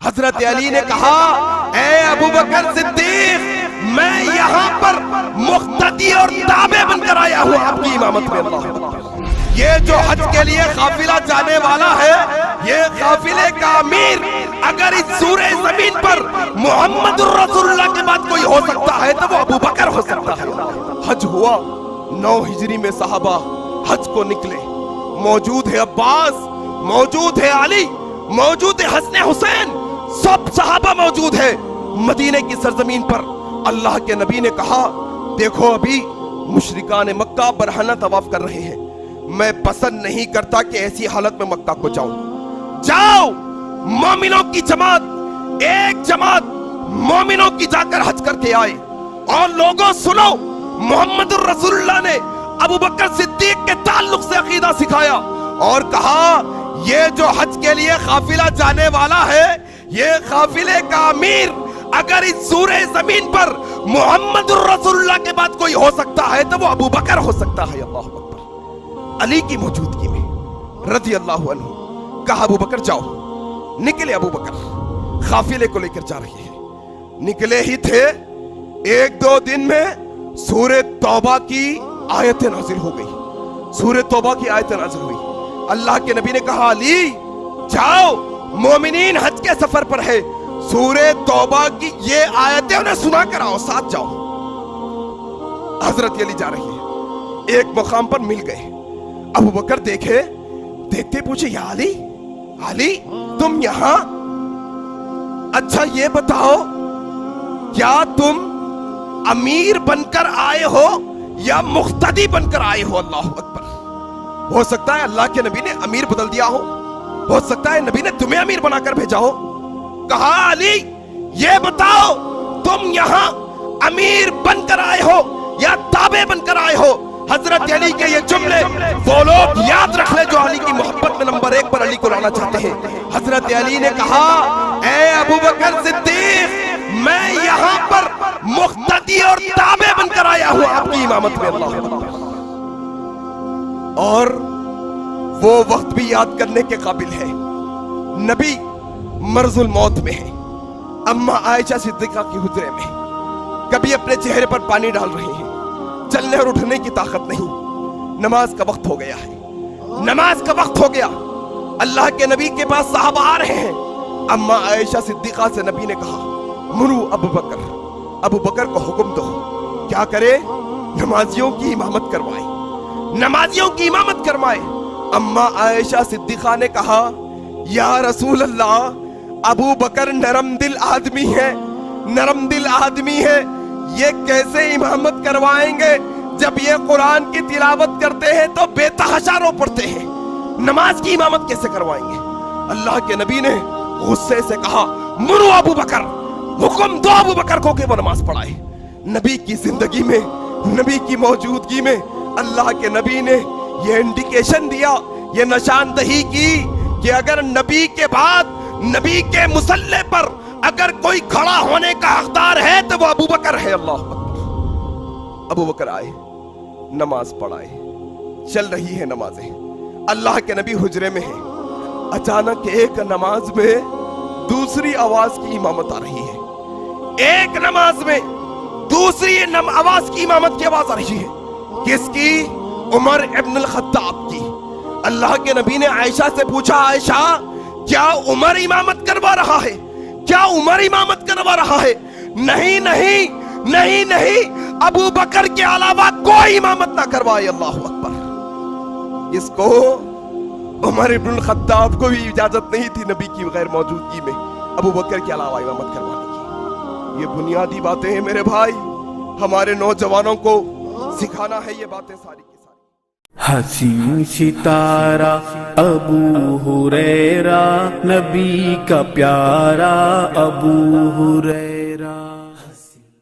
حضرت علی نے کہا اے ابو بکر صدیق میں یہاں پر مقتدی اور تابع بن کر آیا ہوں آپ کی امامت میں۔ اللہ یہ جو حج کے لیے قافلہ جانے والا ہے، یہ قافلے کا امیر اگر اس سورہ زمین پر محمد الرسول اللہ کے بعد کوئی ہو سکتا ہے تو وہ ابو بکر ہو سکتا ہے۔ حج ہوا 9 ہجری میں، صحابہ حج کو نکلے، موجود ہے عباس، موجود ہے علی، موجود ہے حسن حسین، سب صحابہ موجود ہے مدینہ کی سرزمین پر۔ اللہ کے نبی نے کہا دیکھو ابھی مشرکان مکہ برہنہ طواف کر رہے ہیں، میں پسند نہیں کرتا کہ ایسی حالت میں مکہ کو جاؤں، جاؤ مومنوں کی جماعت، ایک جماعت مومنوں کی جا کر حج کر کے آئے۔ اور لوگوں سنو، محمد الرسول اللہ نے ابو بکر صدیق کے تعلق سے عقیدہ سکھایا اور کہا یہ جو حج کے لیے قافلہ جانے والا ہے، یہ قافلے کا امیر اگر اس سورہ زمین پر محمد الرسول اللہ کے بعد کوئی ہو سکتا ہے تو وہ ابو بکر ہو سکتا ہے۔ اللہ اکبر۔ علی کی موجودگی میں رضی اللہ عنہ کہا ابو بکر جاؤ۔ نکلے ابو بکر، قافلے کو لے کر جا رہے ہیں، نکلے ہی تھے 1-2 دن میں سورہ توبہ کی آیت نازل ہو گئی، سورہ توبہ کی آیت نازل ہوئی۔ اللہ کے نبی نے کہا علی جاؤ، مومنین حج کے سفر پر ہے، سورہ توبہ کی یہ آیتیں انہیں سنا کر آؤ، ساتھ جاؤ۔ حضرت علی جا رہی ہے، ایک مقام پر مل گئے، ابو بکر دیکھے، دیکھتے پوچھے یا علی، علی تم یہاں؟ اچھا یہ بتاؤ کیا تم امیر بن کر آئے ہو یا مقتدی بن کر آئے ہو؟ اللہ اکبر۔ ہو سکتا ہے اللہ کے نبی نے امیر بدل دیا ہو سکتا ہے نبی نے تمہیں امیر بنا کر بھیجا ہو۔ کہا علی یہ بتاؤ تم یہاں امیر بن کر آئے ہو یا تابع بن کر آئے ہو؟ حضرت علی کے یہ جملے وہ لوگ یاد رکھ لیں جو علی کی محبت میں نمبر 1 پر علی کو لانا چاہتے ہیں۔ حضرت علی نے کہا اے ابو بکر صدیق میں یہاں پر مقتدی اور تابع بن کر آیا ہوں آپ کی امامت میں۔ اللہ اور وہ وقت بھی یاد کرنے کے قابل ہے، نبی مرض الموت میں ہے، اما عائشہ صدیقہ کی حجرے میں کبھی اپنے چہرے پر پانی ڈال رہے ہیں، چلنے اور اٹھنے کی طاقت نہیں، نماز کا وقت ہو گیا ہے، نماز کا وقت ہو گیا، اللہ کے نبی کے پاس صحابہ آ رہے ہیں۔ اما عائشہ صدیقہ سے نبی نے کہا مرو ابو بکر کو حکم دو کیا کرے؟ نمازیوں کی امامت کروائے، نمازیوں کی امامت کروائے۔ اما عائشہ صدیقہ نے کہا یا رسول اللہ ابو بکر نرم دل آدمی ہے، نرم دل آدمی ہے، یہ کیسے امامت کروائیں گے؟ جب یہ قرآن کی تلاوت کرتے ہیں تو بے تحاشا رو پڑتے ہیں، نماز کی امامت کیسے کروائیں گے؟ اللہ کے نبی نے غصے سے کہا مرو ابو بکر، حکم دو ابو بکر کو کہ وہ نماز پڑھائے۔ نبی کی زندگی میں، نبی کی موجودگی میں اللہ کے نبی نے یہ انڈیکیشن دیا، یہ نشاندہی کی کہ اگر نبی کے بعد نبی کے مصلی پر اگر کوئی کھڑا ہونے کا حقدار ہے تو وہ ابو بکر ہے۔ اللہ اکبر۔ ابو بکر آئے، نماز پڑھائے، چل رہی ہے نمازیں، اللہ کے نبی حجرے میں ہیں، اچانک ایک نماز میں دوسری آواز کی امامت آ رہی ہے، ایک نماز میں دوسری آواز کی امامت کی آواز آ رہی ہے۔ کس کی؟ عمر ابن الخطاب کی۔ اللہ کے نبی نے عائشہ سے پوچھا عائشہ کیا عمر امامت کروا رہا ہے؟ کیا عمر امامت کروا رہا ہے؟ نہیں نہیں نہیں نہیں، ابو بکر کے علاوہ کوئی امامت نہ کروائے۔ اللہ اکبر۔ اس کو عمر ابن الخطاب کو بھی اجازت نہیں تھی نبی کی غیر موجودگی میں ابو بکر کے علاوہ امامت کروانے کی۔ یہ بنیادی باتیں ہیں میرے بھائی، ہمارے نوجوانوں کو سکھانا ہے یہ باتیں ساری کی ساری۔ حسین ستارہ ابو ہریرہ، نبی کا پیارا ابو ہریرہ۔